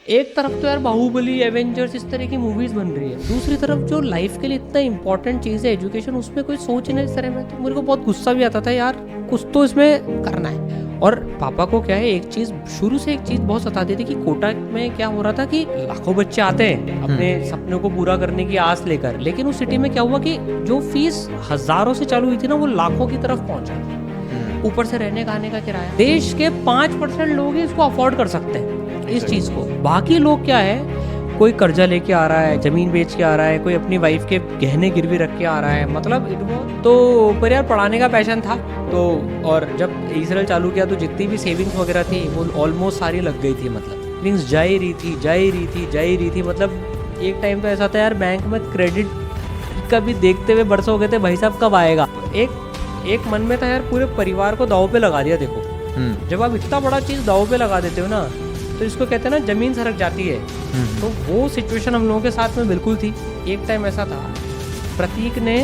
एक तरफ तो यार बाहुबली, एवेंजर्स, इस तरह की मूवीज बन रही है, दूसरी तरफ जो लाइफ के लिए इतना इंपॉर्टेंट चीज़ है एजुकेशन, उसमें कोई सोच नहीं इस तरह में। तो मेरे को बहुत गुस्सा भी आता था यार, कुछ तो इसमें करना है। और पापा को क्या है, एक चीज़ शुरू से एक चीज़ बहुत सताती थी कि कोटा में क्या हो रहा था कि लाखों बच्चे आते हैं अपने सपनों को पूरा करने की आस लेकर, लेकिन उस सिटी में क्या हुआ कि जो फीस हजारों से चालू हुई थी ना, वो लाखों की तरफ पहुंचा। ऊपर से रहने खाने का किराया, देश के 5% लोग ही इसको अफोर्ड कर सकते हैं इस चीज़ को। बाकी लोग क्या है, कोई कर्जा लेके आ रहा है, जमीन बेच के आ रहा है, कोई अपनी वाइफ के गहने गिरवी रख के आ रहा है, मतलब तो पर यार पढ़ाने का पैशन था तो। और जब इसराइल चालू किया तो जितनी भी सेविंग्स वगैरह थी वो ऑलमोस्ट सारी लग गई थी, मतलब सेविंग्स जा ही रही थी। मतलब एक टाइम तो ऐसा था यार, बैंक में क्रेडिट का भी देखते हुए बरसों हो गए थे, भाई साहब कब आएगा। एक मन में था यार, पूरे परिवार को दाव पे लगा दिया। देखो जब आप इतना बड़ा चीज़ दाव पे लगा देते हो ना, तो इसको कहते हैं ना जमीन सरक जाती है। तो वो सिचुएशन हम लोगों के साथ में बिल्कुल थी। एक टाइम ऐसा था, प्रतीक ने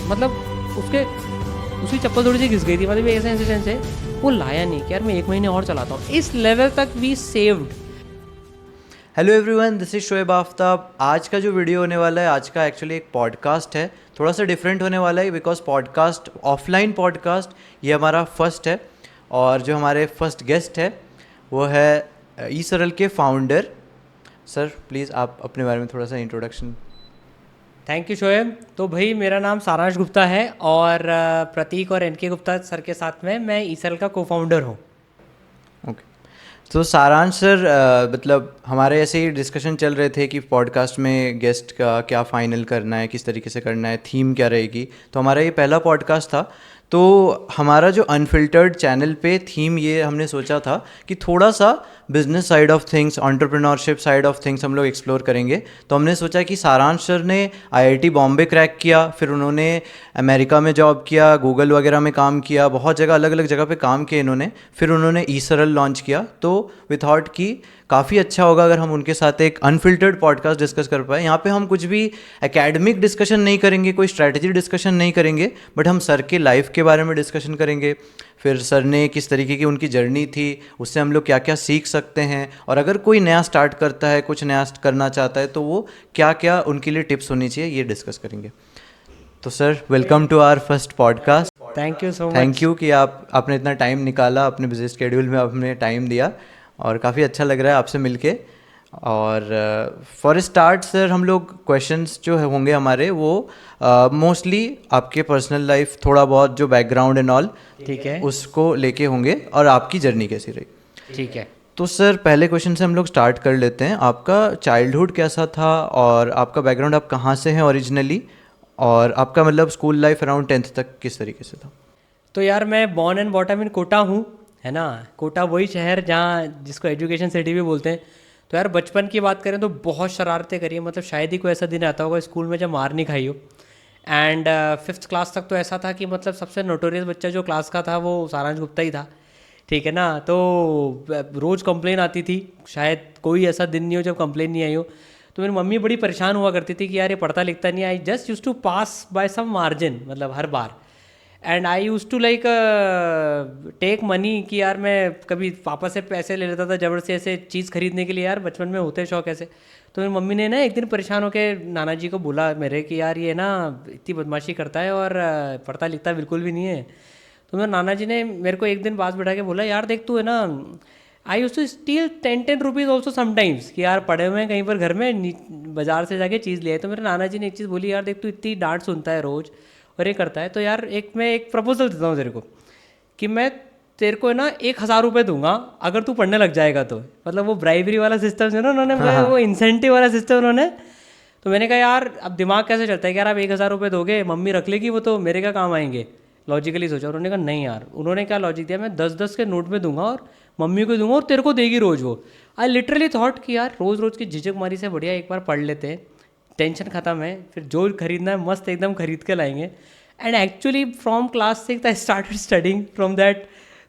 मतलब उसकी चप्पल थोड़ी सी घिस गई थी, मतलब ऐसा इंसिडेंस है, वो लाया नहीं कि यार मैं 1 महीने और चलाता हूँ, इस लेवल तक we saved. Hello everyone, this is Shoaib Aftab. आज का जो वीडियो होने वाला है, आज का एक्चुअली एक पॉडकास्ट है, थोड़ा सा डिफरेंट होने वाला है बिकॉज पॉडकास्ट ऑफलाइन पॉडकास्ट ये हमारा फर्स्ट है। और जो हमारे फर्स्ट गेस्ट है वो है ई सरल के फाउंडर। सर प्लीज़ आप अपने बारे में थोड़ा सा इंट्रोडक्शन। Thank you Shoaib. तो भाई मेरा नाम सारांश गुप्ता है और प्रतीक और एनके गुप्ता सर के साथ में मैं ईसरल का को फाउंडर हूँ। ओके, तो सारांश सर, मतलब हमारे ऐसे ही डिस्कशन चल रहे थे कि पॉडकास्ट में गेस्ट का क्या फाइनल करना है, किस तरीके से करना है, थीम क्या रहेगी। तो हमारा ये पहला पॉडकास्ट था, तो हमारा जो अनफिल्टर्ड चैनल पे थीम ये हमने सोचा था कि थोड़ा सा business side of things, entrepreneurship side of things हम लोग एक्सप्लोर करेंगे। तो हमने सोचा कि सारांश सर ने आईआईटी बॉम्बे क्रैक किया, फिर उन्होंने अमेरिका में जॉब किया, गूगल वगैरह में काम किया, बहुत जगह अलग अलग जगह पे काम किए इन्होंने। फिर उन्होंने ई सरल लॉन्च किया, तो वी थॉट कि काफ़ी अच्छा होगा अगर हम उनके साथ एक अनफिल्टर्ड पॉडकास्ट डिस्कस कर पाए। यहाँ पे हम कुछ भी एकेडमिक डिस्कशन नहीं करेंगे, कोई स्ट्रैटेजी डिस्कशन नहीं करेंगे, बट हम सर के लाइफ के बारे में डिस्कशन करेंगे। फिर सर ने किस तरीके की उनकी जर्नी थी, उससे हम लोग क्या क्या सीख सकते हैं, और अगर कोई नया स्टार्ट करता है, कुछ नया करना चाहता है, तो वो क्या क्या उनके लिए टिप्स होनी चाहिए, ये डिस्कस करेंगे। तो sir, welcome to our first podcast. Thank you so much. Thank you कि आपने इतना टाइम निकाला, अपने बिजी शेड्यूल में आपने टाइम दिया, और काफ़ी अच्छा लग रहा है आपसे मिलके। और फॉर स्टार्ट सर, हम लोग क्वेश्चंस जो होंगे हमारे वो मोस्टली आपके पर्सनल लाइफ, थोड़ा बहुत जो बैकग्राउंड एंड ऑल, ठीक है, उसको लेके होंगे, और आपकी जर्नी कैसी रही। ठीक है। तो सर, पहले क्वेश्चन से हम लोग स्टार्ट कर लेते हैं। आपका चाइल्डहुड कैसा था, और आपका बैकग्राउंड, आप कहाँ से हैं ओरिजिनली, और आपका मतलब स्कूल लाइफ अराउंड 10th तक किस तरीके से था। तो यार मैं born and bottom in Kota हूँ, है ना। कोटा वही शहर जहाँ जिसको एजुकेशन सिटी भी बोलते हैं। तो यार बचपन की बात करें तो बहुत शरारतें करी है, मतलब शायद ही कोई ऐसा दिन आता होगा स्कूल में जब मार नहीं खाई हो। एंड 5th क्लास तक तो ऐसा था कि मतलब सबसे नोटोरियस बच्चा जो क्लास का था वो सारांश गुप्ता ही था, ठीक है ना। तो रोज़ कंप्लेन आती थी, शायद कोई ऐसा दिन नहीं हो जब कंप्लेन नहीं आई हो। तो मेरी मम्मी बड़ी परेशान हुआ करती थी कि यार ये पढ़ता लिखता नहीं, I just use to pass by some margin, मतलब हर बार। And I use to like take money कि यार मैं कभी पापा से पैसे ले लेता था ज़बरदस्ती ऐसे चीज़ खरीदने के लिए, यार बचपन में होते शौक ऐसे। तो मेरी मम्मी ने ना एक दिन परेशान होकर नाना जी को बोला मेरे कि यार ये ना इतनी बदमाशी करता है और पढ़ता लिखता बिल्कुल भी नहीं है। तो मेरे नाना जी ने मेरे को एक दिन पास बैठा के बोला, यार देख तू है ना, I use to steal 10 rupees also sometimes, कि यार पढ़े हुए हैं कहीं पर घर में, बाजार से जाके चीज़ ले आए। तो मेरे नाना जी ने एक चीज़ बोली, यार देख तू इतनी डांट सुनता है रोज़ और ये करता है, तो यार मैं एक प्रपोजल देता हूँ तेरे को कि मैं तेरे को है ना 1,000 रुपये दूंगा अगर तू पढ़ने लग जाएगा तो। मतलब वो ब्राइबरी वाला सिस्टम है ना उन्होंने, वो इंसेंटिव वाला सिस्टम उन्होंने। तो मैंने कहा यार अब दिमाग कैसे चलता है कि यार आप 1,000 रुपये दोगे, मम्मी रख लेगी, वो तो मेरे क्या काम आएंगे, लॉजिकली सोचा। उन्होंने कहा नहीं यार, उन्होंने क्या लॉजिक दिया, मैं 10-10 के नोट में दूंगा और मम्मी को दूंगा और तेरे को देगी रोज़ वो। आई लिटरली थॉट कि यार रोज़ रोज़ की झिझक मारी से बढ़िया एक बार पढ़ लेते हैं, टेंशन ख़त्म है, फिर जो खरीदना है मस्त एकदम खरीद के लाएंगे। And actually from class 6 I started studying from that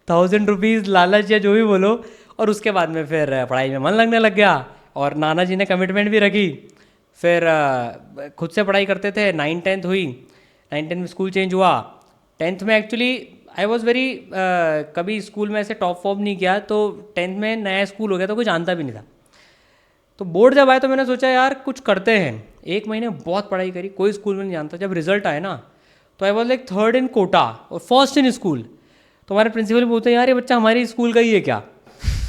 1,000 rupees लालच या जो भी बोलो। और उसके बाद में फिर पढ़ाई में मन लगने लग गया और नाना जी ने कमिटमेंट भी रखी। फिर खुद से पढ़ाई करते थे। 9th-10th हुई, 9th-10th में स्कूल चेंज हुआ। 10th में एक्चुअली आई वॉज वेरी, कभी स्कूल में ऐसे टॉप फॉप नहीं किया, तो 10th में नया स्कूल हो गया तो कोई जानता भी नहीं था। तो बोर्ड जब आए तो मैंने सोचा यार कुछ करते हैं। 1 महीने बहुत पढ़ाई करी, कोई स्कूल में नहीं जानता। जब रिजल्ट आए ना तो आई वॉज लाइक 3rd इन कोटा और 1st इन स्कूल। तो हमारे प्रिंसिपल बोलते हैं यार ये बच्चा हमारे स्कूल का ही है क्या।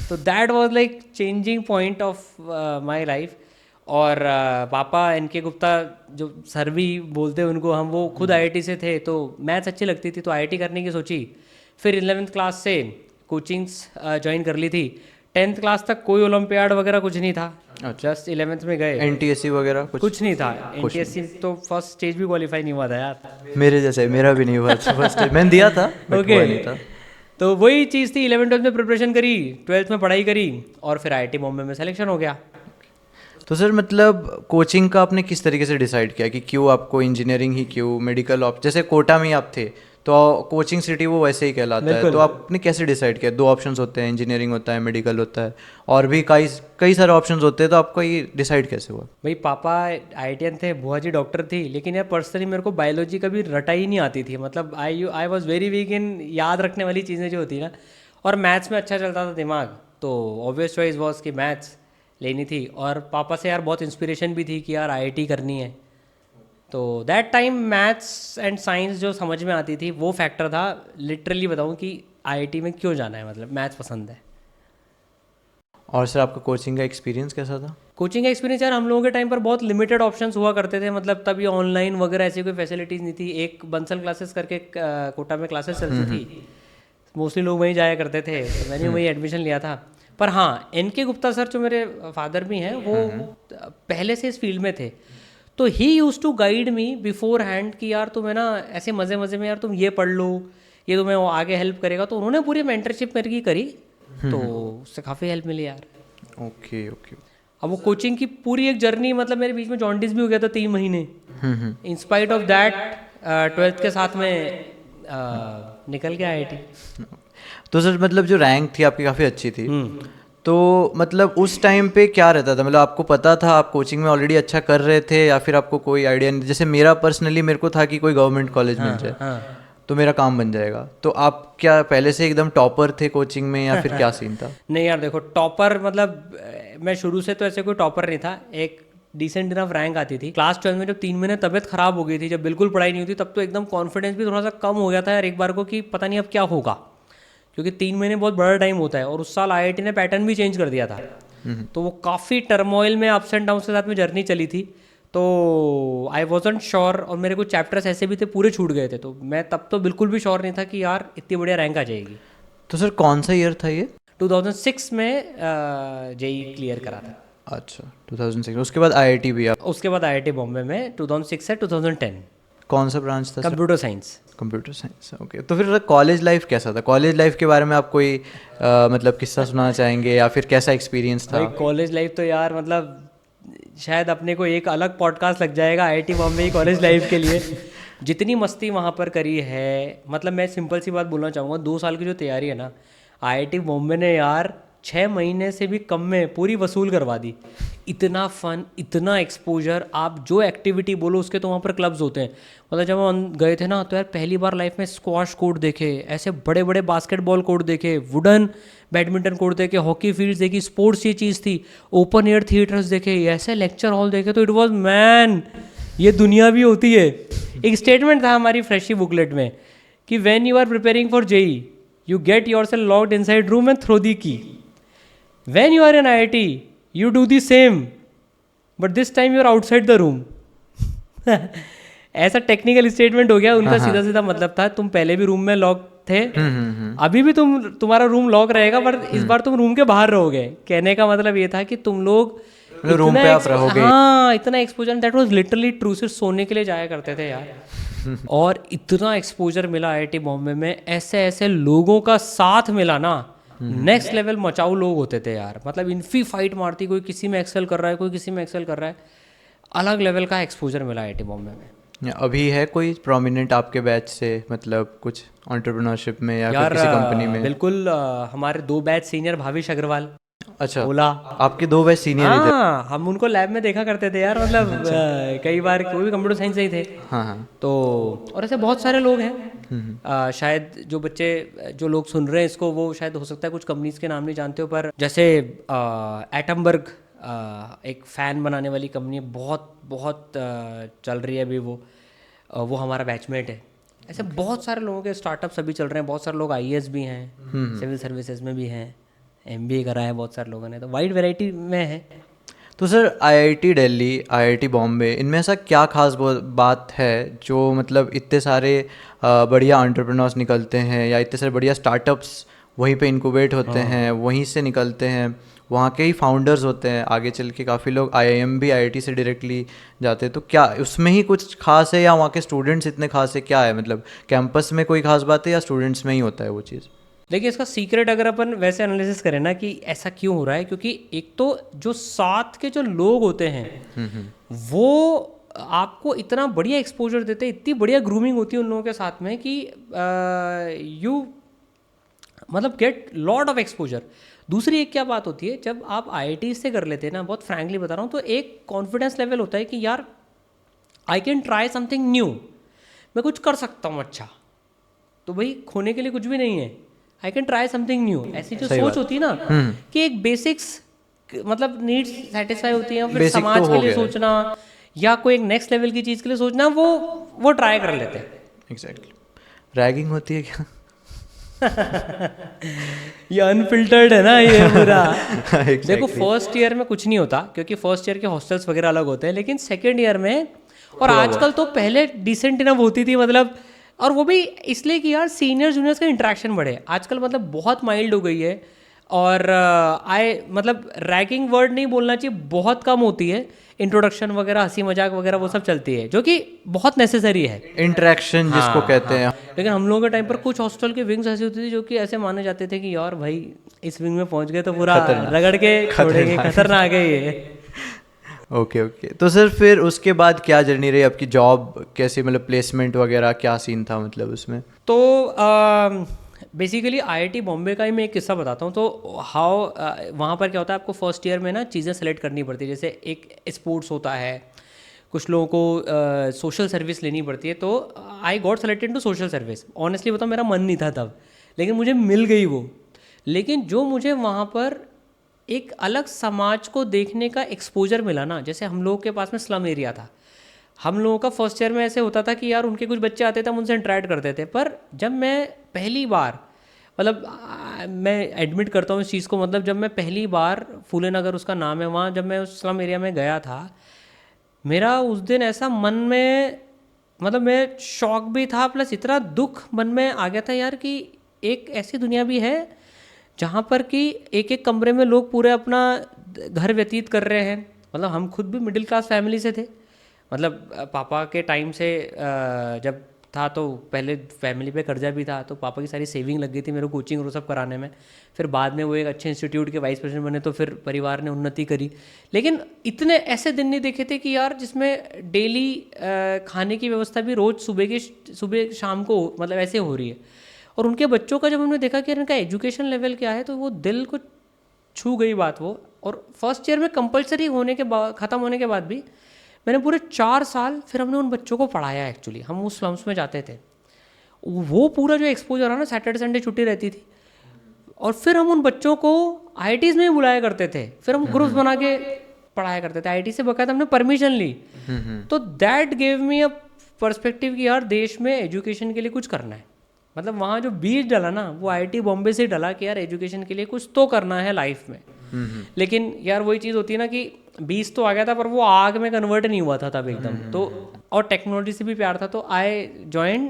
तो that was like changing point of my life. और पापा एनके गुप्ता जो सर भी बोलते हैं उनको, हम वो खुद आईआईटी से थे तो मैथ्स अच्छी लगती थी तो आईआईटी करने की सोची। फिर 11th क्लास से कोचिंग्स ज्वाइन कर ली थी। 10th क्लास तक कोई ओलंपियाड वगैरह कुछ नहीं था, जस्ट 11th में गए। एनटीएससी वगैरह कुछ नहीं था, एनटीएससी तो फर्स्ट स्टेज भी क्वालिफाई नहीं हुआ था यार। मेरे जैसे, मेरा भी नहीं हुआ फर्स्ट स्टेज, मैंने दिया था but ओके हुआ नहीं था। तो वही चीज़ थी, 11th-12th में प्रिपरेशन करी, 12th में पढ़ाई करी और फिर आईआईटी बॉम्बे में सिलेक्शन हो गया। तो सर मतलब कोचिंग का आपने किस तरीके से डिसाइड किया कि क्यों आपको इंजीनियरिंग ही क्यों, मेडिकल जैसे कोटा में ही आप थे तो कोचिंग सिटी वो वैसे ही कहलाता है, तो आपने कैसे डिसाइड किया? 2 ऑप्शंस होते हैं, इंजीनियरिंग होता है, मेडिकल होता है, और भी कई सारे ऑप्शंस होते हैं, तो आपको ये डिसाइड कैसे हुआ? भाई पापा आईआईटीएन थे, बुआ जी डॉक्टर थी, लेकिन यार पर्सनली मेरे को बायोलॉजी कभी रटा ही नहीं आती थी। मतलब आई वॉज वेरी वीक इन याद रखने वाली चीज़ें जो होती है ना, और मैथ्स में अच्छा चलता था दिमाग, तो ऑब्वियस चॉइस वॉज कि मैथ्स लेनी थी। और पापा से यार बहुत इंस्पिरेशन भी थी कि यार आईआईटी करनी है। तो that time maths and science जो समझ में आती थी वो फैक्टर था। लिटरली बताऊँ कि आईआईटी में क्यों जाना है, मतलब मैथ्स पसंद है। और सर आपका कोचिंग का एक्सपीरियंस कैसा था? कोचिंग का एक्सपीरियंस यार हम लोगों के टाइम पर बहुत लिमिटेड ऑप्शंस हुआ करते थे। मतलब तब ये ऑनलाइन वगैरह ऐसी कोई फैसिलिटीज़ नहीं थी। एक बंसल क्लासेस करके कोटा में क्लासेस चलती थी, मोस्टली लोग वहीं जाया करते थे, तो मैंने वहीं एडमिशन लिया था। पर हाँ, एनके गुप्ता सर जो मेरे फादर भी हैं वो पहले से इस फील्ड में थे, तो he use to guide me beforehand कि यार तुम्हें ना ऐसे मज़े मज़े में यार तुम ये पढ़ लो, ये तुम्हें वो आगे हेल्प करेगा। तो उन्होंने पूरी मेंटरशिप मेरे की करी, तो उससे काफ़ी हेल्प मिली यार। Okay okay. अब वो कोचिंग की पूरी एक जर्नी, मतलब मेरे बीच में जॉन्डिस भी हो गया था 3 महीने। इंस्पाइट ऑफ दैट 12th के साथ में निकल गया आईआईटी। तो सर मतलब जो रैंक थी आपकी काफ़ी अच्छी थी, तो मतलब उस टाइम पे क्या रहता था? मतलब आपको पता था आप कोचिंग में ऑलरेडी अच्छा कर रहे थे, या फिर आपको कोई आइडिया नहीं? जैसे मेरा पर्सनली मेरे को था कि कोई गवर्नमेंट कॉलेज मिल जाए तो मेरा काम बन जाएगा। तो आप क्या पहले से एकदम टॉपर थे कोचिंग में, या फिर क्या सीन था? नहीं यार देखो, टॉपर मतलब मैं शुरू से तो ऐसे कोई टॉपर नहीं था। एक डिसेंट इनफ रैंक आती थी। क्लास 12 में जब 3 महीने तबीयत खराब हो गई थी, जब बिल्कुल पढ़ाई नहीं होती, तब तो एकदम कॉन्फिडेंस भी थोड़ा सा कम हो गया था यार एक बार को कि पता नहीं अब क्या होगा, क्योंकि 3 महीने बहुत बड़ा टाइम होता है। और उस साल आईआईटी ने पैटर्न भी चेंज कर दिया था, तो वो काफ़ी टर्मोइल में अप्स एंड डाउन्स के साथ में जर्नी चली थी। तो आई वॉजंट श्योर, और मेरे कुछ चैप्टर्स ऐसे भी थे पूरे छूट गए थे, तो मैं तब तो बिल्कुल भी श्योर नहीं था कि यार इतनी बढ़िया रैंक आ जाएगी। तो सर कौन सा ईयर था ये? 2006 में जेई क्लियर करा था। अच्छा 2006। उसके बाद आईआईटी भी आप? उसके बाद आईआईटी बॉम्बे में 2006 से 2010। कौन सा ब्रांच था? Computer science. Computer science, okay. तो फिर कॉलेज लाइफ कैसा था? कॉलेज लाइफ के बारे में आप कोई मतलब किस्सा सुनाना चाहेंगे, या फिर कैसा एक्सपीरियंस था? कॉलेज लाइफ तो यार मतलब शायद अपने को एक अलग पॉडकास्ट लग जाएगा आईआईटी बॉम्बे की कॉलेज लाइफ के लिए। जितनी मस्ती वहाँ पर करी है, मतलब मैं सिंपल सी बात बोलना चाहूँगा, 2 साल की जो तैयारी है ना, आईआईटी बॉम्बे ने यार 6 महीने से भी कम में पूरी वसूल करवा दी। इतना फन, इतना एक्सपोजर, आप जो एक्टिविटी बोलो उसके तो वहाँ पर क्लब्स होते हैं। मतलब जब हम गए थे ना, तो यार पहली बार लाइफ में स्क्वाश कोर्ट देखे, ऐसे बड़े बड़े बास्केटबॉल कोर्ट देखे, वुडन बैडमिंटन कोर्ट देखे, हॉकी फील्ड्स देखी, स्पोर्ट्स ये चीज़ थी, ओपन एयर थिएटर्स देखे, ऐसे लेक्चर हॉल देखे। तो इट वॉज मैन, ये दुनिया भी होती है। एक स्टेटमेंट था हमारी फ्रेशी बुकलेट में कि when you are preparing for JEE you get yourself locked inside room and throw the key. When you are in IIT, you do the same, but this time you are outside the room. ऐसा technical statement हो गया उनका। सीधा सीधा मतलब था तुम पहले भी रूम में लॉक थे, अभी भी तुम्हारा रूम लॉक रहेगा, पर इस बार तुम रूम के बाहर रहोगे। कहने का मतलब ये था कि तुम लोग रूम पे आप रहोगे। हाँ, इतना exposure, that was literally true. सिर्फ सोने के लिए जाया करते थे यार। और इतना एक्सपोजर मिला आईआईटी बॉम्बे में, ऐसे ऐसे लोगों का साथ मिला ना, नेक्स्ट लेवल मचाऊ लोग होते थे यार। मतलब इन्फी फाइट मारती, कोई किसी में एक्सेल कर रहा है, कोई किसी में एक्सेल कर रहा है। अलग लेवल का एक्सपोजर मिला आईआईटी बॉम्बे में। अभी है कोई प्रोमिनेंट आपके बैच से, मतलब कुछ एंटरप्रेन्योरशिप में या फिर किसी कंपनी में? बिल्कुल, हमारे 2 बैच सीनियर भाविश अग्रवाल। अच्छा, ओला। आपके 2 बैच सीनियर ही थे? हाँ, हम उनको लैब में देखा करते थे यार। मतलब कई बार, कोई भी कंप्यूटर साइंस से ही थे। हाँ हाँ। तो और ऐसे बहुत सारे लोग हैं। शायद जो बच्चे, जो लोग सुन रहे हैं इसको, वो शायद हो सकता है कुछ कंपनीज के नाम नहीं जानते हो, पर जैसे एटमबर्ग एक फ़ैन बनाने वाली कंपनी बहुत बहुत चल रही है अभी वो हमारा बैचमेट है। ऐसे बहुत सारे लोगों के स्टार्टअप्स अभी चल रहे हैं, बहुत सारे लोग आईएएस भी हैं, सिविल सर्विसेज में भी हैं, एमबीए करा है बहुत सारे लोगों ने, तो वाइड वैरायटी में है। तो sir IIT Delhi, IIT Bombay, इनमें ऐसा क्या खास बात है जो मतलब इतने सारे बढ़िया एंटरप्रेन्योर्स निकलते हैं या इतने सारे बढ़िया स्टार्टअप्स वहीं पे इनक्यूबेट होते हैं, वहीं से निकलते हैं, वहाँ के ही फाउंडर्स होते हैं, आगे चल के काफ़ी लोग आईआईएम भी आईआईटी से डायरेक्टली जाते हैं, तो क्या उसमें ही कुछ खास है या वहाँ के स्टूडेंट्स इतने खास है, क्या है मतलब कैंपस में कोई खास बात है या स्टूडेंट्स में ही होता है वो चीज़? देखिए इसका सीक्रेट अगर अपन वैसे एनालिसिस करें ना कि ऐसा क्यों हो रहा है, क्योंकि एक तो जो साथ के जो लोग होते हैं वो आपको इतना बढ़िया एक्सपोजर देते हैं, इतनी बढ़िया ग्रूमिंग होती है उन लोगों के साथ में कि यू मतलब गेट लॉट ऑफ एक्सपोजर। दूसरी एक क्या बात होती है, जब आप आईआईटी से कर लेते हैं ना, बहुत फ्रैंकली बता रहा हूँ, तो एक कॉन्फिडेंस लेवल होता है कि यार I can try something new, मैं कुछ कर सकता हूँ अच्छा, तो भाई खोने के लिए कुछ भी नहीं है, I can try something new. ऐसी जो सोच होती है ना कि एक बेसिक्स मतलब नीड्स सेटिस्फाई होती हैं, फिर समाज के लिए सोचना या कोई एक नेक्स्ट लेवल की चीज़ के लिए सोचना, वो ट्राई कर लेते हैं। एग्जैक्टली। रैगिंग होती है क्या? ये अनफिल्टर्ड है ना ये पूरा। Exactly. देखो फर्स्ट ईयर में कुछ नहीं होता क्योंकि फर्स्ट ईयर के हॉस्टल्स वगैरह अलग होते हैं, लेकिन सेकेंड ईयर में और आजकल तो पहले डिसेंट इनफ होती थी मतलब, और वो भी इसलिए कि यार सीनियर जूनियर्स का इंटरेक्शन बढ़े। आजकल मतलब बहुत माइल्ड हो गई है और मतलब रैगिंग वर्ड नहीं बोलना चाहिए, बहुत कम होती है, इंट्रोडक्शन वगैरह हंसी मजाक वगैरह वो सब चलती है जो कि बहुत नेसेसरी है, इंटरेक्शन जिसको कहते हैं। लेकिन हम लोगों के टाइम पर कुछ हॉस्टल के विंग्स ऐसी होती थी जो कि ऐसे माने जाते थे कि यार भाई इस विंग में पहुंच गए तो पूरा रगड़ के छोड़ेंगे, खतरनाक है ये। ओके। तो सर फिर उसके बाद क्या जर्नी रही आपकी, जॉब कैसी, मतलब प्लेसमेंट वगैरह क्या सीन था मतलब उसमें? तो बेसिकली आईआईटी बॉम्बे का ही मैं एक किस्सा बताता हूँ। तो वहाँ पर क्या होता है, आपको फर्स्ट ईयर में ना चीज़ें सेलेक्ट करनी पड़ती है, जैसे एक स्पोर्ट्स होता है, कुछ लोगों को सोशल सर्विस लेनी पड़ती है। तो I got selected to social service. Honestly बताऊँ मेरा मन नहीं था तब, लेकिन मुझे मिल गई वो। लेकिन जो मुझे वहाँ पर एक अलग समाज को देखने का एक्सपोजर मिला ना, जैसे हम लोगों के पास में स्लम एरिया था, हम लोगों का फर्स्ट ईयर में ऐसे होता था कि यार उनके कुछ बच्चे आते थे, हम उनसे इंटरेक्ट करते थे। पर जब मैं पहली बार मतलब मैं एडमिट करता हूँ इस चीज़ को, मतलब जब मैं पहली बार फूले नगर उसका नाम है, वहाँ जब मैं उस स्लम एरिया में गया था, मेरा उस दिन ऐसा मन में मतलब मैं शॉक भी था प्लस इतना दुख मन में आ गया था यार कि एक ऐसी दुनिया भी है जहाँ पर कि एक एक कमरे में लोग पूरे अपना घर व्यतीत कर रहे हैं। मतलब हम खुद भी मिडिल क्लास फैमिली से थे, मतलब पापा के टाइम से जब था तो पहले फैमिली पे कर्जा भी था, तो पापा की सारी सेविंग लग गई थी मेरे को कोचिंग और सब कराने में। फिर बाद में वो एक अच्छे इंस्टीट्यूट के वाइस प्रेसिडेंट बने तो फिर परिवार ने उन्नति करी। लेकिन इतने ऐसे दिन नहीं देखे थे कि यार जिसमें डेली खाने की व्यवस्था भी रोज़ सुबह शाम को मतलब ऐसे हो रही है। और उनके बच्चों का जब हमने देखा कि इनका एजुकेशन लेवल क्या है, तो वो दिल को छू गई बात वो। और फर्स्ट ईयर में कंपलसरी होने के बाद, ख़त्म होने के बाद भी मैंने पूरे 4 साल फिर हमने उन बच्चों को पढ़ाया। एक्चुअली हम उस स्लम्स में जाते थे, वो पूरा जो एक्सपोजर है ना, सैटरडे संडे छुट्टी रहती थी और फिर हम उन बच्चों को आईआईटीज़ में ही बुलाया करते थे, फिर हम ग्रुप्स बना के पढ़ाया करते थे। आईआईटी से बकायदा हमने परमिशन ली। तो that gave me a perspective कि यार देश में एजुकेशन के लिए कुछ करना है। मतलब वहाँ जो बीज डला ना वो आईआईटी बॉम्बे से डला कि यार एजुकेशन के लिए कुछ तो करना है लाइफ में। लेकिन यार वही चीज़ होती है ना कि बीज तो आ गया था पर वो आग में कन्वर्ट नहीं हुआ था तब एकदम। तो और टेक्नोलॉजी से भी प्यार था, तो आई जॉइन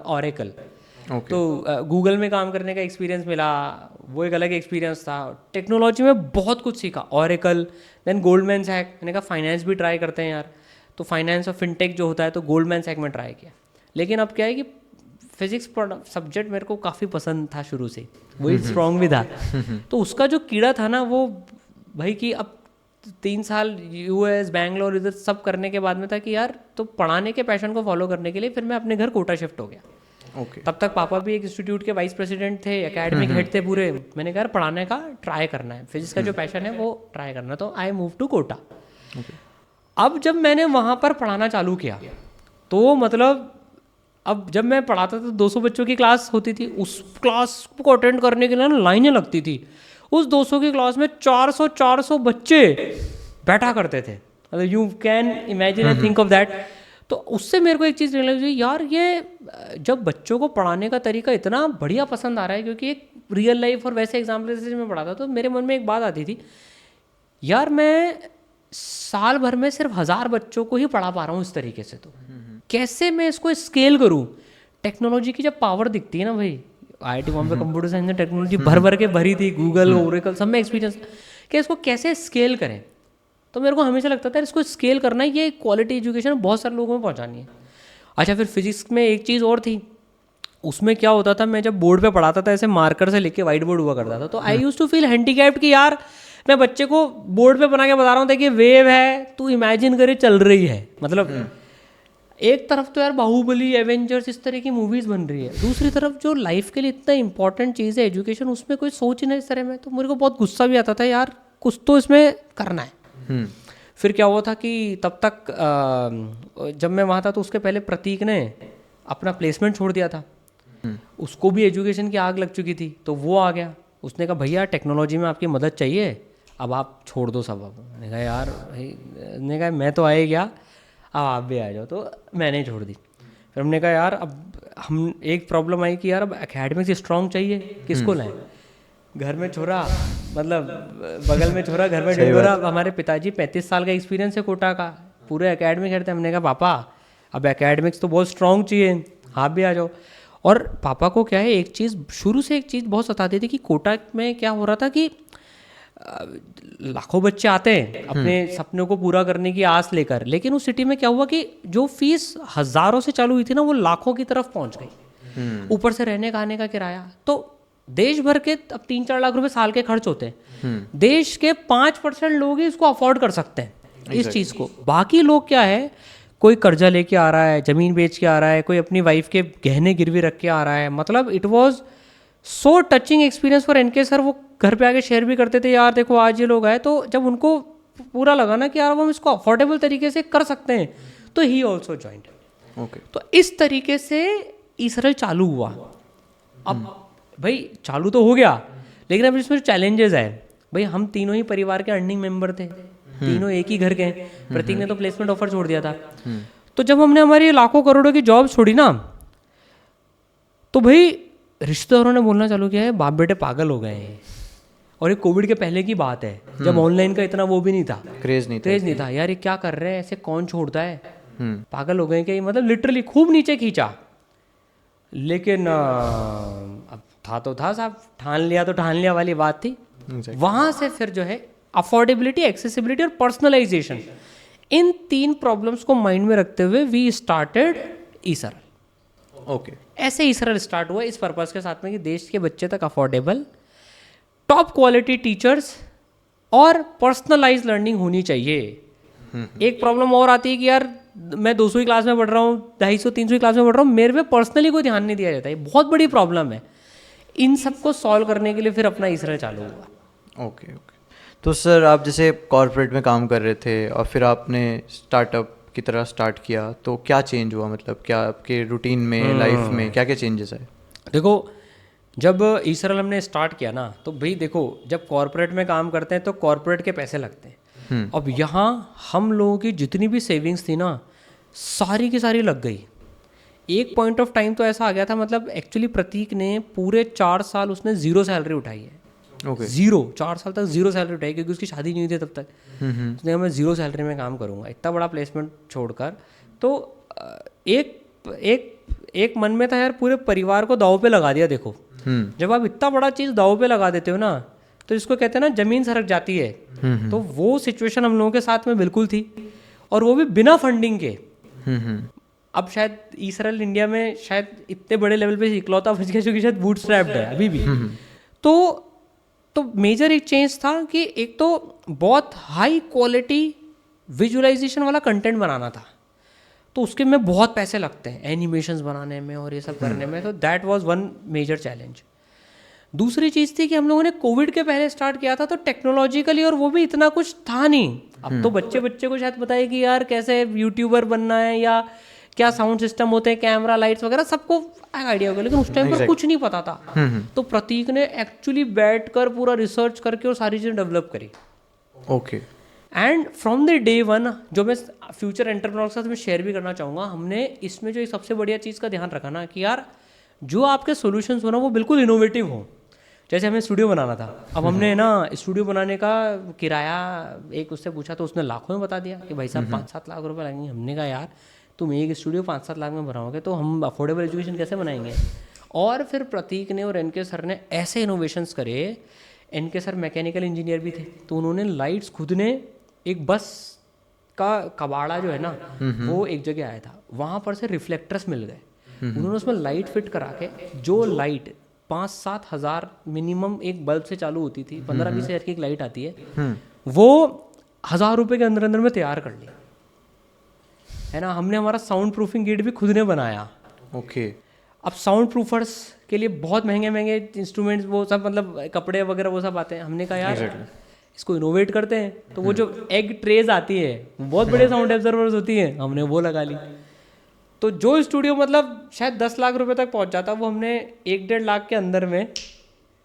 ऑरेकल। तो गूगल में काम करने का एक्सपीरियंस मिला, वो एक अलग एक्सपीरियंस था। टेक्नोलॉजी में बहुत कुछ सीखा, ऑरेकल, देन गोल्डमैन सैक। मैंने कहा फाइनेंस भी ट्राई करते हैं यार, तो फाइनेंस और फिनटेक जो होता है तो गोल्डमैन सैक में ट्राई किया। लेकिन अब क्या है कि फिजिक्स सब्जेक्ट मेरे को काफ़ी पसंद था शुरू से, वही स्ट्रॉन्ग भी था। तो उसका जो कीड़ा था ना वो भाई कि अब 3 साल यूएस बैंगलोर इधर सब करने के बाद में था कि यार तो पढ़ाने के पैशन को फॉलो करने के लिए फिर मैं अपने घर कोटा शिफ्ट हो गया। तब तक पापा भी एक इंस्टीट्यूट के वाइस प्रेसिडेंट थे, एकेडमिक हेड थे पूरे। मैंने कहा पढ़ाने का ट्राई करना है, फिजिक्स का जो पैशन है वो ट्राई करना, तो आई मूव टू कोटा। अब जब मैंने वहाँ पर पढ़ाना चालू किया तो मतलब अब जब मैं पढ़ाता था तो 200 बच्चों की क्लास होती थी, उस क्लास को अटेंड करने के लिए ना लाइनें लगती थी। उस 200 की क्लास में 400 बच्चे बैठा करते थे, मतलब you can imagine and think of that. तो उससे मेरे को एक चीज़ रियलाइज हुई, यार ये जब बच्चों को पढ़ाने का तरीका इतना बढ़िया पसंद आ रहा है, क्योंकि एक रियल लाइफ और वैसे एग्जाम्पल से मैं पढ़ाता, तो मेरे मन में एक बात आती थी, यार मैं साल भर में सिर्फ 1000 बच्चों को ही पढ़ा पा रहा हूँ इस तरीके से, तो कैसे मैं इसको स्केल करूँ। टेक्नोलॉजी की जब पावर दिखती है ना भाई, IIT बॉम्बे कंप्यूटर साइंस में टेक्नोलॉजी भर भर के भरी थी, गूगल ओरेकल सब में एक्सपीरियंस, कि इसको कैसे स्केल करें। तो मेरे को हमेशा लगता था इसको स्केल करना है, ये क्वालिटी एजुकेशन बहुत सारे लोगों में पहुंचानी है। अच्छा, फिर फिजिक्स में एक चीज़ और थी, उसमें क्या होता था, मैं जब बोर्ड पे पढ़ाता था ऐसे मार्कर से लेके वाइट बोर्ड हुआ करता था, तो आई यूज टू फील हैंडीकैप्ड कि यार मैं बच्चे को बोर्ड पे बना के बता रहा हूँ, देखिए वेव है, तू इमेजिन करे चल रही है, मतलब एक तरफ तो यार बाहुबली, एवेंजर्स, इस तरह की मूवीज़ बन रही है, दूसरी तरफ जो लाइफ के लिए इतना इंपॉर्टेंट चीज़ है एजुकेशन, उसमें कोई सोच ही नहीं इस तरह में। तो मेरे को बहुत गुस्सा भी आता था, यार कुछ तो इसमें करना है। फिर क्या हुआ था कि तब तक जब मैं वहाँ था तो उसके पहले प्रतीक ने अपना प्लेसमेंट छोड़ दिया था, उसको भी एजुकेशन की आग लग चुकी थी, तो वो आ गया, उसने कहा भैया टेक्नोलॉजी में आपकी मदद चाहिए, अब आप छोड़ दो सब। अब मैंने कहा यार भाई, ने कहा मैं तो आए गया, अब आप भी आ जाओ, तो मैंने छोड़ दी। फिर हमने कहा यार अब हम एक प्रॉब्लम आई कि यार अब एकेडमिक्स स्ट्रॉन्ग चाहिए, किसको लाएं, घर में छोरा, मतलब बगल में छोरा, घर में ढिंढोरा। हमारे पिताजी 35 साल का एक्सपीरियंस है कोटा का, पूरे एकेडमिक खेलते हैं। हमने कहा पापा अब एकेडमिक्स तो बहुत स्ट्रॉन्ग चाहिए, आप भी आ जाओ। और पापा को क्या है, एक चीज़ शुरू से एक चीज़ बहुत सताती थी कि कोटा में क्या हो रहा था कि लाखों बच्चे आते हैं अपने सपनों को पूरा करने की आस लेकर, लेकिन उस सिटी में क्या हुआ कि जो फीस हज़ारों से चालू हुई थी ना, वो लाखों की तरफ पहुंच गई, ऊपर से रहने खाने का किराया। तो देश भर के अब 3-4 लाख रुपए साल के खर्च होते हैं, देश के 5% लोग ही इसको अफोर्ड कर सकते हैं इस चीज़ को। बाकी लोग क्या है, कोई कर्जा लेके आ रहा है, ज़मीन बेच के आ रहा है, कोई अपनी वाइफ के गहने गिरवी रख के आ रहा है। मतलब it was so touching experience for NK sir. वो घर पे आके शेयर भी करते थे, यार देखो आज ये लोग आए, तो जब उनको पूरा लगा ना कि यार हम इसको अफोर्डेबल तरीके से कर सकते हैं, तो ही ऑल्सो ज्वाइंट। ओके, तो इस तरीके से ईसरल चालू हुआ। अब भाई चालू तो हो गया, लेकिन अब इसमें चैलेंजेस है भाई। हम तीनों ही परिवार के अर्निंग मेंबर थे, तीनों एक ही घर के हैं। प्रतीक ने तो प्लेसमेंट ऑफर छोड़ दिया था। तो जब हमने हमारी लाखों करोड़ों की जॉब छोड़ी ना, तो भाई रिश्तेदारों ने बोलना चालू किया है बाप बेटे पागल हो गए हैं। और ये कोविड के पहले की बात है, जब ऑनलाइन का इतना वो भी नहीं था, क्रेज नहीं था। यार ये क्या कर रहे हैं, ऐसे कौन छोड़ता है, पागल हो गए क्या, मतलब लिटरली खूब नीचे खींचा। लेकिन अब था तो था साहब, ठान लिया तो ठान लिया वाली बात थी। वहाँ से फिर जो है अफोर्डेबिलिटी, एक्सेसिबिलिटी और पर्सनलाइजेशन, इन 3 प्रॉब्लम्स को माइंड में रखते हुए वी स्टार्टेड ईसरल। ओके, ऐसे ईसरल स्टार्ट हुआ इस पर्पस के साथ में कि देश के बच्चे तक अफोर्डेबल, टॉप क्वालिटी टीचर्स और पर्सनलाइज लर्निंग होनी चाहिए। एक प्रॉब्लम और आती है कि यार मैं 200 क्लास में पढ़ रहा हूँ, 250-300 क्लास में पढ़ रहा हूँ, मेरे पे पर्सनली कोई ध्यान नहीं दिया जाता है, बहुत बड़ी प्रॉब्लम है। इन सबको सॉल्व करने के लिए फिर अपना ईसरल चालू हुआ। ओके। तो सर आप जैसे कॉर्पोरेट में काम कर रहे थे और फिर आपने स्टार्टअप की तरह स्टार्ट किया, तो क्या चेंज हुआ, मतलब क्या आपके रूटीन में, लाइफ में क्या क्या चेंजेस आए? देखो जब ईसरल हमने स्टार्ट किया ना, तो भाई देखो जब कॉर्पोरेट में काम करते हैं तो कॉर्पोरेट के पैसे लगते हैं। अब यहाँ हम लोगों की जितनी भी सेविंग्स थी ना, सारी की सारी लग गई। एक पॉइंट ऑफ टाइम तो ऐसा आ गया था, मतलब एक्चुअली प्रतीक ने पूरे 4 साल उसने 0 सैलरी उठाई है। ओके, 0, 4 साल तक 0 सैलरी उठाई, क्योंकि उसकी शादी नहीं हुई थी तब तक। उसने कहा मैं 0 सैलरी में काम करूँगा, इतना बड़ा प्लेसमेंट छोड़कर। तो एक मन में था यार पूरे परिवार को दाव पे लगा दिया। देखो जब आप इतना बड़ा चीज़ दाव पे लगा देते हो ना, तो इसको कहते हैं ना जमीन सरक जाती है। तो वो सिचुएशन हम लोगों के साथ में बिल्कुल थी, और वो भी बिना फंडिंग के। अब शायद ईसरल इंडिया में शायद इतने बड़े लेवल पे इकलौता बच गया जो कि शायद बूटस्ट्रैप्ड है अभी भी। तो मेजर एक चेंज था कि एक तो बहुत हाई क्वालिटी विजुअलाइजेशन वाला कंटेंट बनाना था, तो उसके में बहुत पैसे लगते हैं एनिमेशंस बनाने में और ये सब करने में। तो that was one major challenge. दूसरी चीज़ थी कि हम लोगों ने कोविड के पहले स्टार्ट किया था, तो टेक्नोलॉजिकली और वो भी इतना कुछ था नहीं। अब तो बच्चे को शायद पता है कि यार कैसे यूट्यूबर बनना है या क्या साउंड सिस्टम होते हैं, कैमरा, लाइट्स वगैरह, सबको आइडिया होगा, लेकिन उस टाइम पर कुछ नहीं पता था। तो प्रतीक ने एक्चुअली बैठकर पूरा रिसर्च करके और सारी चीज़ें डेवलप करी। Okay. And from the day one, जो मैं फ्यूचर एंटरप्रेन्योर के साथ मैं शेयर भी करना चाहूँगा, हमने इसमें जो एक सबसे बढ़िया चीज़ का ध्यान रखा ना कि यार जो आपके सॉल्यूशंस हो ना वो बिल्कुल इनोवेटिव हो। जैसे हमें स्टूडियो बनाना था, अब हमने ना स्टूडियो बनाने का किराया एक उससे पूछा तो उसने लाखों में बता दिया कि भाई साहब 5-7 लाख रुपए लगेंगे। हमने कहा यार तुम एक स्टूडियो 5-7 लाख में बनाओगे तो हम अफोर्डेबल एजुकेशन कैसे बनाएंगे। और फिर प्रतीक ने और एनके सर ने ऐसे इनोवेशंस करे। एनके सर मैकेनिकल इंजीनियर भी थे, तो उन्होंने लाइट्स खुद ने, एक बस का कबाड़ा जो है ना वो एक जगह आया था, वहाँ पर से रिफ्लेक्टर्स मिल गए, उन्होंने उसमें लाइट फिट करा के, जो लाइट 5-7 हज़ार मिनिमम एक बल्ब से चालू होती थी, 15-20 हज़ार की एक लाइट आती है, वो 1000 रुपये के अंदर अंदर में तैयार कर ली है ना। हमने हमारा साउंड प्रूफिंग गेट भी खुद ने बनाया। ओके। अब साउंड प्रूफर्स के लिए बहुत महंगे महंगे इंस्ट्रूमेंट्स वो सब, मतलब कपड़े वगैरह वो सब आते हैं। हमने कहा यार इसको इनोवेट करते हैं, तो वो जो एग ट्रेज आती है बहुत बड़े साउंड एब्जर्वर्स होती है, हमने वो लगा ली। तो जो स्टूडियो मतलब शायद 10 लाख रुपए तक पहुंच जाता, वो हमने 1-1.5 लाख के अंदर में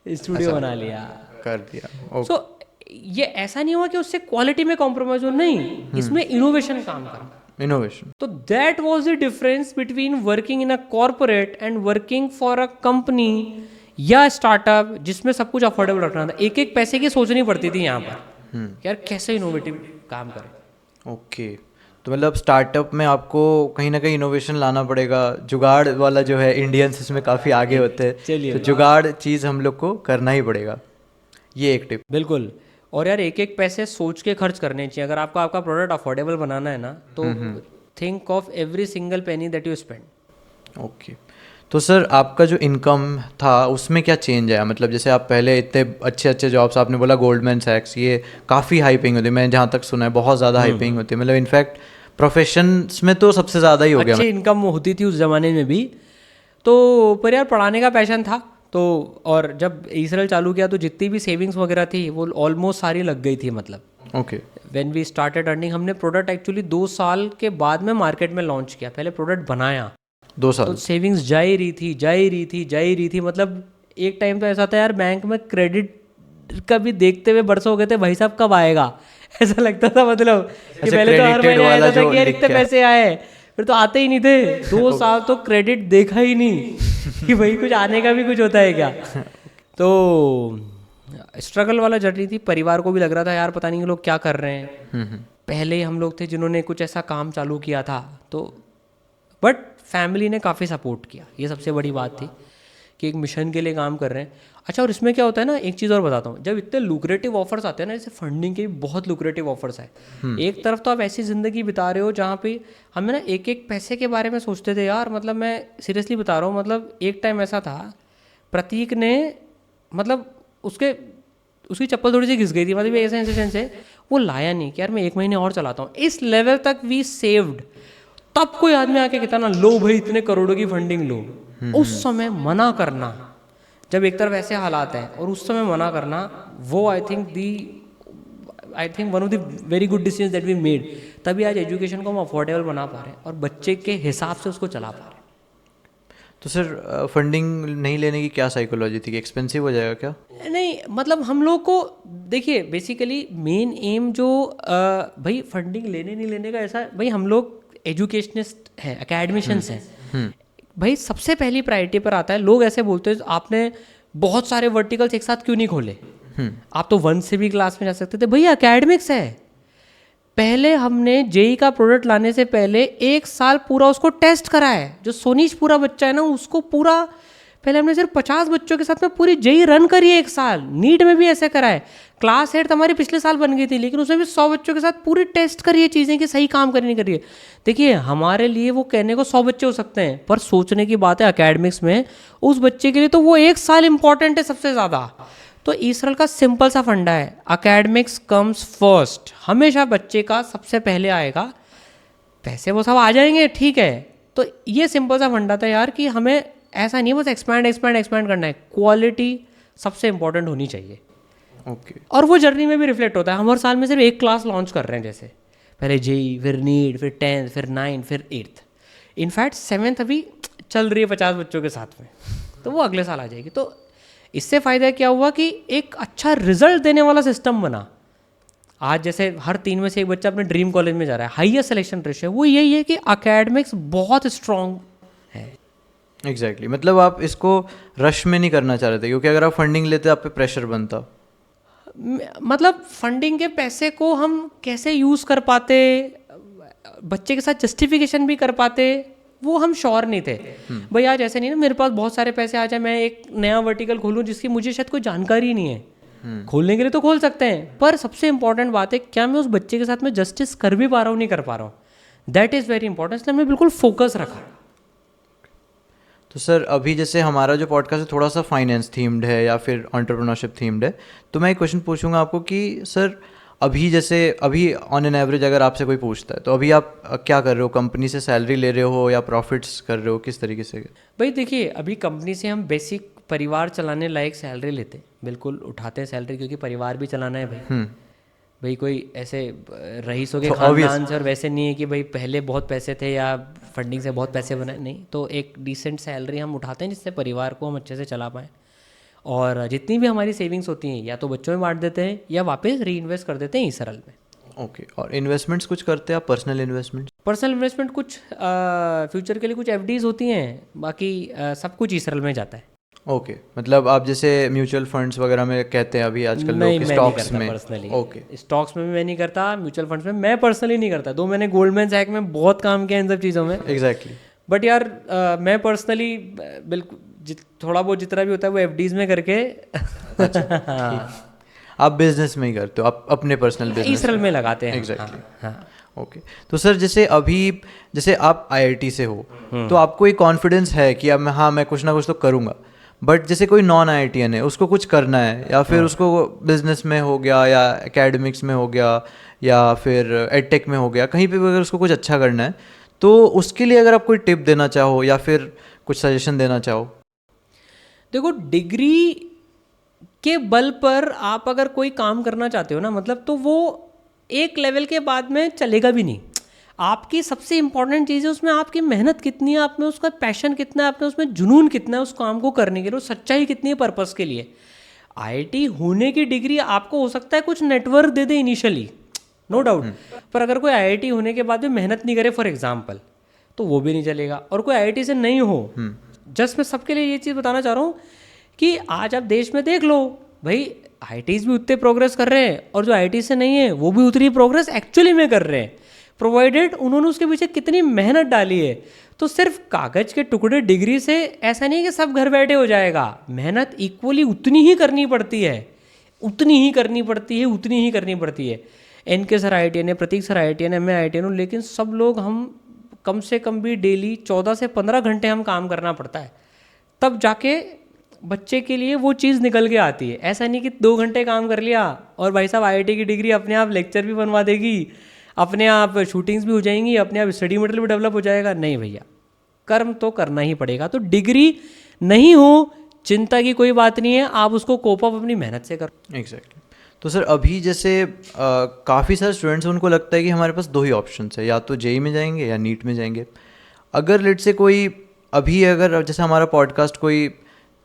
स्टूडियो बना लिया, कर दिया। सो ये ऐसा नहीं हुआ कि उससे क्वालिटी में कॉम्प्रोमाइज हो, नहीं, इसमें इनोवेशन काम करा, इनोवेशन। तो that was the difference between working in a corporate and working for a company या स्टार्टअप जिसमें सब कुछ अफोर्डेबल रखना था। एक एक पैसे की सोचनी पड़ती थी यहाँ पर, यार कैसे इनोवेटिव काम करें। ओके। तो मतलब स्टार्टअप में आपको कहीं ना कहीं इनोवेशन लाना पड़ेगा। जुगाड़ वाला जो है, इंडियंस इसमें काफ़ी आगे होते हैं, चलिए। तो जुगाड़ चीज़ हम लोग को करना ही पड़ेगा। ये एक टिप। बिल्कुल। और यार एक एक पैसे सोच के खर्च करने चाहिए। अगर आपको आपका प्रोडक्ट अफोर्डेबल बनाना है ना, तो think of every single penny that you spend. Okay. तो सर आपका जो इनकम था उसमें क्या चेंज आया? मतलब जैसे आप पहले इतने अच्छे अच्छे जॉब्स, आपने बोला गोल्डमैन सैक्स, ये काफ़ी हाई पेइंग होती है, मैंने जहाँ तक सुना है बहुत ज़्यादा हाई पेइंग होती है, मतलब इनफैक्ट प्रोफेशंस में तो सबसे ज़्यादा ही हो गया। अच्छी इनकम होती थी उस ज़माने में भी, तो पर यार पढ़ाने का पैशन था, तो और जब इसराइल चालू किया तो जितनी भी सेविंग्स वगैरह थी वो ऑलमोस्ट सारी लग गई थी। मतलब okay. When we started earning, हमने प्रोडक्ट एक्चुअली 2 साल के बाद में मार्केट में लॉन्च किया, पहले प्रोडक्ट बनाया 2 साल। तो सेविंग्स जा ही रही थी। मतलब एक टाइम तो ऐसा था यार, बैंक में क्रेडिट का भी देखते हुए बरसों हो गए थे, भाई साहब कब आएगा ऐसा लगता था। मतलब कि पहले तो हर महीने आता था कि यार इतने पैसे आए, फिर तो आते ही नहीं थे। 2 साल तो क्रेडिट देखा ही नहीं कि भाई कुछ आने का भी कुछ होता है क्या। तो स्ट्रगल वाला जर्नी थी, परिवार को भी लग रहा था यार पता नहीं लोग क्या कर रहे हैं। पहले हम लोग थे जिन्होंने कुछ ऐसा काम चालू किया था, तो बट फैमिली ने काफ़ी सपोर्ट किया, ये सबसे बड़ी बात थी कि एक मिशन के लिए काम कर रहे हैं। अच्छा, और इसमें क्या होता है ना, एक चीज़ और बताता हूँ, जब इतने लुक्रेटिव ऑफर्स आते हैं ना, जैसे फंडिंग के भी बहुत लुक्रेटिव ऑफर्स है। एक तरफ तो आप ऐसी ज़िंदगी बिता रहे हो जहाँ पे हमें ना एक एक पैसे के बारे में सोचते थे यार। मतलब मैं सीरियसली बता रहा हूँ, मतलब एक टाइम ऐसा था, प्रतीक ने मतलब उसकी चप्पल थोड़ी सी घिस गई थी, मतलब ऐसे इंसिडेंट से वो लाया नहीं कि यार मैं 1 महीने और चलाता हूँ, इस लेवल तक वी सेव्ड। तब कोई आदमी आके कहता ना लो भाई इतने करोड़ों की फंडिंग लो, उस समय मना करना, जब एक तरफ ऐसे हालात हैं और उस समय मना करना, वो I think one of the very good decision that we made. तभी आज एजुकेशन को हम अफोर्डेबल बना पा रहे हैं और बच्चे के हिसाब से उसको चला पा रहे हैं। तो सर फंडिंग नहीं लेने की क्या साइकोलॉजी थी कि एक्सपेंसिव हो जाएगा क्या? नहीं, मतलब हम लोग को देखिए बेसिकली मेन एम जो भाई फंडिंग लेने नहीं लेने का ऐसा, भाई हम लोग एजुकेशनिस्ट हैं, अकेडमिशियंस हैं, भाई सबसे पहली प्रायोरिटी पर आता है। लोग ऐसे बोलते हैं आपने बहुत सारे वर्टिकल्स एक साथ क्यों नहीं खोले, आप तो 1 से भी क्लास में जा सकते थे। भैया एकेडमिक्स है, पहले हमने जेई का प्रोडक्ट लाने से पहले 1 साल पूरा उसको टेस्ट करा है। जो सोनीश पूरा बच्चा है ना, उसको पूरा पहले हमने सिर्फ 50 बच्चों के साथ में पूरी जेई रन करी है 1 साल। नीट में भी ऐसे करा है, क्लास हेड हमारी पिछले साल बन गई थी, लेकिन उसमें भी 100 बच्चों के साथ पूरी टेस्ट करी है चीज़ें कि सही काम कर नहीं कर रही है। देखिए हमारे लिए वो कहने को 100 बच्चे हो सकते हैं, पर सोचने की बात है अकेडमिक्स में उस बच्चे के लिए तो वो 1 साल इंपॉर्टेंट है सबसे ज़्यादा। तो इसरल का सिंपल सा फंडा है, अकेडमिक्स कम्स फर्स्ट, हमेशा बच्चे का सबसे पहले आएगा, पैसे वो सब आ जाएंगे ठीक है। तो ये सिंपल सा फंडा था यार कि हमें ऐसा नहीं बस एक्सपैंड करना है, क्वालिटी सबसे इंपॉर्टेंट होनी चाहिए। ओके। और वो जर्नी में भी रिफ्लेक्ट होता है। हम हर साल में सिर्फ 1 क्लास लॉन्च कर रहे हैं, जैसे पहले जेई, फिर नीट, फिर 10th, फिर 9th, फिर 8th। इनफैक्ट 7th अभी चल रही है 50 बच्चों के साथ में, तो वो अगले साल आ जाएगी। तो इससे फ़ायदा क्या हुआ कि एक अच्छा रिजल्ट देने वाला सिस्टम बना। आज जैसे हर 3 में से एक बच्चा अपने ड्रीम कॉलेज में जा रहा है, हाईएस्ट सिलेक्शन रेशियो, वो यही है कि एकेडमिक्स बहुत स्ट्रॉन्ग है। एग्जैक्टली मतलब आप इसको रश में नहीं करना चाह रहे थे, क्योंकि अगर आप फंडिंग लेते आप पे प्रेशर बनता। मतलब फंडिंग के पैसे को हम कैसे यूज़ कर पाते, बच्चे के साथ जस्टिफिकेशन भी कर पाते, वो हम श्योर नहीं थे। भाई आज ऐसे नहीं ना मेरे पास बहुत सारे पैसे आ जाए मैं एक नया वर्टिकल खोलूँ जिसकी मुझे शायद कोई जानकारी ही नहीं है। खोलने के लिए तो खोल सकते हैं, पर सबसे इंपॉर्टेंट बात है क्या मैं उस बच्चे के साथ में जस्टिस कर भी पा रहा हूँ, नहीं कर पा रहा हूँ, दैट इज़ वेरी इंपॉर्टेंट। इसलिए हमने बिल्कुल फोकस रखा। तो सर अभी जैसे हमारा जो पॉडकास्ट है थोड़ा सा फाइनेंस थीम्ड है या फिर एंटरप्रेन्योरशिप थीम्ड है, तो मैं एक क्वेश्चन पूछूंगा आपको कि सर अभी ऑन एन एवरेज अगर आपसे कोई पूछता है तो अभी आप क्या कर रहे हो, कंपनी से सैलरी ले रहे हो या प्रॉफिट्स कर रहे हो, किस तरीके से? भाई देखिए अभी कंपनी से हम बेसिक परिवार चलाने लायक सैलरी लेते, बिल्कुल उठाते हैं सैलरी, क्योंकि परिवार भी चलाना है भाई। भाई कोई ऐसे रईसों के खानदान से और वैसे नहीं है कि भाई पहले बहुत पैसे थे या फंडिंग से बहुत पैसे बनाए, नहीं। तो एक डिसेंट सैलरी हम उठाते हैं जिससे परिवार को हम अच्छे से चला पाएँ, और जितनी भी हमारी सेविंग्स होती हैं या तो बच्चों में बांट देते हैं या वापस री इन्वेस्ट कर देते हैं ईसरल में। ओके और इन्वेस्टमेंट्स कुछ करते हैं आप, पर्सनल इन्वेस्टमेंट? पर्सनल इन्वेस्टमेंट कुछ फ्यूचर के लिए कुछ एफडीज होती हैं, बाकी सब कुछ ईसरल में जाता है। ओके मतलब आप जैसे म्यूचुअल फंड्स वगैरह में कहते हैं अभी आजकल नहीं, लोग मैं स्टॉक्स नहीं में। करता पर्सनली। ओके स्टॉक्स में भी मैं नहीं करता, म्यूचुअल फंड्स में मैं पर्सनली नहीं करता। दो मैंने गोल्डमैन सैक में बहुत काम किया इन सब चीज़ों में। एग्जैक्टली बट यार मैं पर्सनली बिल्कुल थोड़ा बहुत जितना भी होता है वो एफडीज में करके आप बिजनेस में ही करते हो, आप अपने पर्सनल बिजनेस ईसरल में लगाते हैं। एग्जैक्टली हाँ। ओके तो सर जैसे अभी जैसे आप आईआईटी से हो तो आपको एक कॉन्फिडेंस है कि अब मैं कुछ ना कुछ तो करूँगा, बट जैसे कोई नॉन आईआईटीएन है उसको कुछ करना है या फिर उसको बिजनेस में हो गया या एकेडमिक्स में हो गया या फिर एडटेक में हो गया, कहीं पे भी अगर उसको कुछ अच्छा करना है तो उसके लिए अगर आप कोई टिप देना चाहो या फिर कुछ सजेशन देना चाहो? देखो डिग्री के बल पर आप अगर कोई काम करना चाहते हो ना, मतलब तो वो एक लेवल के बाद में चलेगा भी नहीं। आपकी सबसे इंपॉर्टेंट चीज़ है उसमें आपकी मेहनत कितनी है, आप में उसका पैशन कितना है, आप में उसमें जुनून कितना है उस काम को करने के लिए, सच्चाई कितनी है पर्पस के लिए। आईआईटी होने की डिग्री आपको हो सकता है कुछ नेटवर्क दे दे इनिशियली, नो डाउट, पर अगर कोई आईआईटी होने के बाद में मेहनत नहीं करे फॉर एग्जाम्पल, तो वो भी नहीं चलेगा। और कोई आईआईटी से नहीं हो, जस्ट मैं सबके लिए ये चीज़ बताना चाह रहा हूँ कि आज आप देश में देख लो भाई, आईआईटीज़ भी उतने प्रोग्रेस कर रहे हैं और जो आईआईटी से नहीं है वो भी उतनी प्रोग्रेस एक्चुअली में कर रहे हैं, प्रोवाइडेड उन्होंने उसके पीछे कितनी मेहनत डाली है। तो सिर्फ कागज़ के टुकड़े डिग्री से ऐसा नहीं कि सब घर बैठे हो जाएगा, मेहनत इक्वली उतनी ही करनी पड़ती है, उतनी ही करनी पड़ती है, उतनी ही करनी पड़ती है। एनके सर आईआईटीएन है, प्रतीक सर आईआईटीएन है, मैं आईआईटीएन हूँ, लेकिन सब लोग हम कम से कम भी डेली 14 से 15 घंटे हम काम करना पड़ता है, तब जाके बच्चे के लिए वो चीज़ निकल के आती है। ऐसा नहीं कि 2 घंटे काम कर लिया और भाई साहब आईआईटी की डिग्री अपने आप लेक्चर भी बनवा देगी, अपने आप शूटिंग्स भी हो जाएंगी, अपने आप स्टडी मटेरियल भी डेवलप हो जाएगा। नहीं भैया, कर्म तो करना ही पड़ेगा। तो डिग्री नहीं हो चिंता की कोई बात नहीं है, आप उसको कोप अप अपनी मेहनत से करो। एग्जैक्टली तो सर अभी जैसे काफ़ी सारे स्टूडेंट्स उनको लगता है कि हमारे पास 2 ही ऑप्शन है, या तो जेई में जाएंगे या नीट में जाएंगे। अगर लेट से कोई अभी अगर जैसे हमारा पॉडकास्ट कोई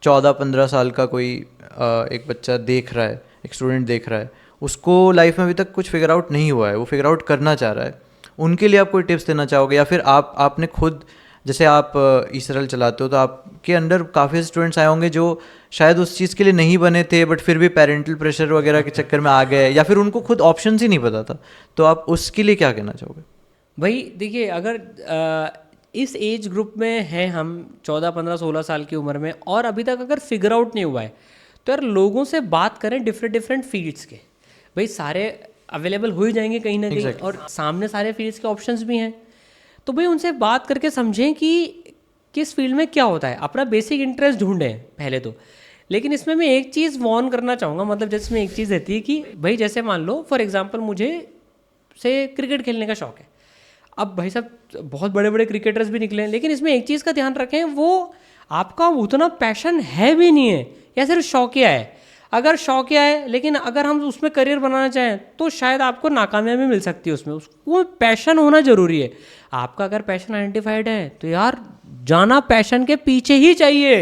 14-15 साल का कोई एक बच्चा देख रहा है, एक स्टूडेंट देख रहा है, उसको लाइफ में अभी तक कुछ फिगर आउट नहीं हुआ है, वो फिगर आउट करना चाह रहा है, उनके लिए आप कोई टिप्स देना चाहोगे? या फिर आपने खुद जैसे आप ईसरल चलाते हो तो आपके अंडर काफ़ी स्टूडेंट्स आए होंगे जो शायद उस चीज़ के लिए नहीं बने थे बट फिर भी पेरेंटल प्रेशर वगैरह के चक्कर में आ गए, या फिर उनको खुद ऑप्शंस ही नहीं पता था, तो आप उसके लिए क्या कहना चाहोगे? भाई देखिए, अगर इस एज ग्रुप में हैं हम 14, 15, 16 साल की उम्र में और अभी तक अगर फिगर आउट नहीं हुआ है, तो यार लोगों से बात करें डिफरेंट फील्ड्स के। भाई सारे अवेलेबल हो ही जाएंगे कहीं ना कहीं, और सामने सारे फील्ड्स के ऑप्शंस भी हैं, तो भाई उनसे बात करके समझें कि किस फील्ड में क्या होता है, अपना बेसिक इंटरेस्ट ढूंढें पहले तो। लेकिन इसमें मैं एक चीज़ वॉर्न करना चाहूँगा, मतलब जैसे इसमें एक चीज़ रहती है कि भाई जैसे मान लो फॉर एग्जांपल मुझे से क्रिकेट खेलने का शौक है। अब भाई साहब बहुत बड़े बड़े क्रिकेटर्स भी निकले हैं, लेकिन इसमें एक चीज़ का ध्यान रखें, वो आपका उतना पैशन है भी नहीं है या सिर्फ शौकिया है। अगर शौक है लेकिन अगर हम उसमें करियर बनाना चाहें तो शायद आपको नाकामयाबी मिल सकती है उसमें। उसको पैशन होना ज़रूरी है। आपका अगर पैशन आइडेंटिफाइड है तो यार जाना पैशन के पीछे ही चाहिए।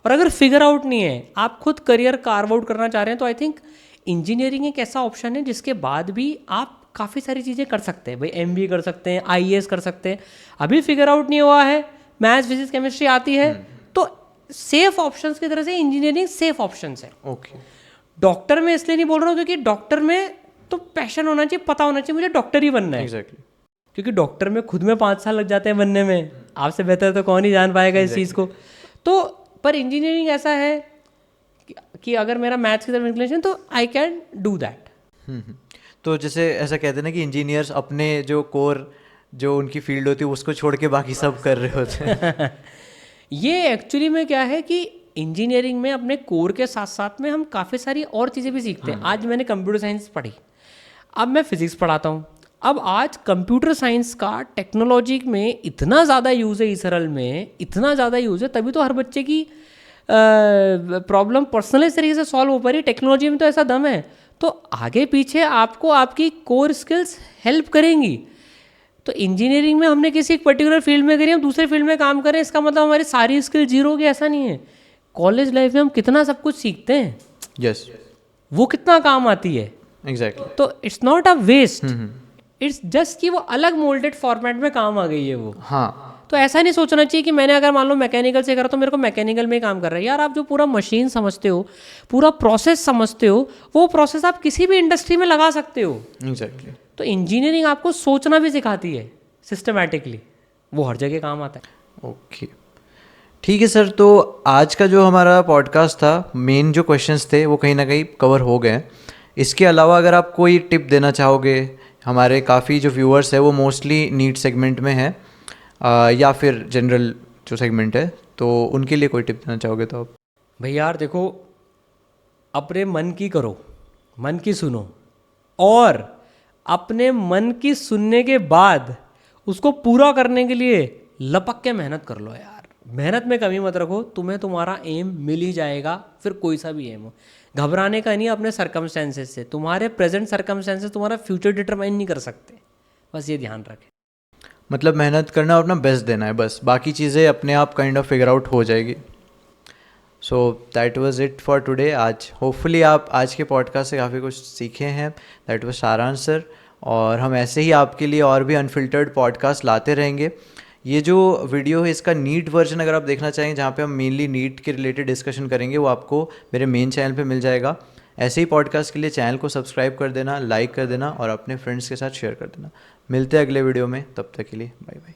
और अगर फिगर आउट नहीं है, आप खुद करियर कार्व आउट करना चाह रहे हैं, तो आई थिंक इंजीनियरिंग एक ऐसा ऑप्शन है जिसके बाद भी आप काफ़ी सारी चीज़ें कर सकते हैं। भाई MBA कर सकते हैं, IAS कर सकते हैं। अभी फिगर आउट नहीं हुआ है, मैथ्स फिजिक्स केमिस्ट्री आती है, तो सेफ ऑप्शंस की तरह से इंजीनियरिंग सेफ ऑप्शंस है। ओके। डॉक्टर में इसलिए नहीं बोल रहा हूँ क्योंकि डॉक्टर में तो पैशन होना चाहिए, पता होना चाहिए मुझे डॉक्टर ही बनना है। एग्जैक्टली। क्योंकि डॉक्टर में खुद में 5 साल लग जाते हैं बनने में, आपसे बेहतर तो कौन ही जान पाएगा इस चीज़ को। तो पर इंजीनियरिंग ऐसा है कि अगर मेरा मैथ्स की तरफ इंक्लिनेशन तो आई कैन डू दैट। तो जैसे ऐसा कहते हैं ना कि इंजीनियर्स अपने जो कोर जो उनकी फील्ड होती है उसको छोड़ के बाकी सब कर रहे होते हैं। ये एक्चुअली में क्या है कि इंजीनियरिंग में अपने कोर के साथ साथ में हम काफ़ी सारी और चीज़ें भी सीखते हैं। आज मैंने कंप्यूटर साइंस पढ़ी, अब मैं फिजिक्स पढ़ाता हूँ। अब आज कंप्यूटर साइंस का टेक्नोलॉजी में इतना ज़्यादा यूज़ है, इसरल में इतना ज़्यादा यूज़ है, तभी तो हर बच्चे की प्रॉब्लम पर्सनलाइज तरीके से सॉल्व हो पा रही है। टेक्नोलॉजी में तो ऐसा दम है, तो आगे पीछे आपको आपकी कोर स्किल्स हेल्प करेंगी। तो इंजीनियरिंग में हमने किसी एक पर्टिकुलर फील्ड में करी, हम दूसरे फील्ड में काम करें, इसका मतलब हमारी सारी स्किल जीरो होगी, ऐसा नहीं है। कॉलेज लाइफ में हम कितना सब कुछ सीखते हैं, यस, वो कितना काम आती है। एग्जैक्टली। तो it's not a waste, it's just कि वो अलग मोल्डेड फॉर्मेट में काम आ गई है वो। हाँ, तो ऐसा नहीं सोचना चाहिए कि मैंने अगर मान लो मैकेनिकल से करा तो मेरे को मैकेनिकल में ही काम कर रहा है। यार आप जो पूरा मशीन समझते हो, पूरा प्रोसेस समझते हो, वो प्रोसेस आप किसी भी इंडस्ट्री में लगा सकते हो। एग्जैक्टली। तो इंजीनियरिंग आपको सोचना भी सिखाती है सिस्टमैटिकली, वो हर जगह काम आता है। ओके, ठीक है सर। तो आज का जो हमारा पॉडकास्ट था, मेन जो क्वेश्चंस थे वो कहीं ना कहीं कवर हो गए हैं। इसके अलावा अगर आप कोई टिप देना चाहोगे, हमारे काफ़ी जो व्यूअर्स है वो मोस्टली नीट सेगमेंट में है या फिर जनरल जो सेगमेंट है, तो उनके लिए कोई टिप देना चाहोगे तो आप? भाई यार देखो, अपने मन की करो, मन की सुनो, और अपने मन की सुनने के बाद उसको पूरा करने के लिए लपक के मेहनत कर लो यार। मेहनत में कमी मत रखो, तुम्हें तुम्हारा एम मिल ही जाएगा, फिर कोई सा भी एम हो। घबराने का नहीं अपने सर्कमस्टेंसेस से, तुम्हारे प्रेजेंट सर्कमस्टेंसेस तुम्हारा फ्यूचर डिटरमाइन नहीं कर सकते, बस ये ध्यान रखें। मतलब मेहनत करना और अपना बेस्ट देना है बस, बाकी चीज़ें अपने आप काइंड ऑफ फिगर आउट हो जाएगी। So that was it for today. आज होपफुली आप आज के पॉडकास्ट से काफ़ी कुछ सीखे हैं। दैट वाज सारांश सर, और हम ऐसे ही आपके लिए और भी अनफिल्टर्ड पॉडकास्ट लाते रहेंगे। ये जो वीडियो है इसका नीट वर्जन अगर आप देखना चाहें, जहाँ पे हम मेनली नीट के रिलेटेड डिस्कशन करेंगे, वो आपको मेरे मेन चैनल पे मिल जाएगा। ऐसे ही पॉडकास्ट के लिए चैनल को सब्सक्राइब कर देना, लाइक कर देना और अपने फ्रेंड्स के साथ शेयर कर देना। मिलते हैं अगले वीडियो में, तब तक के लिए बाय बाय।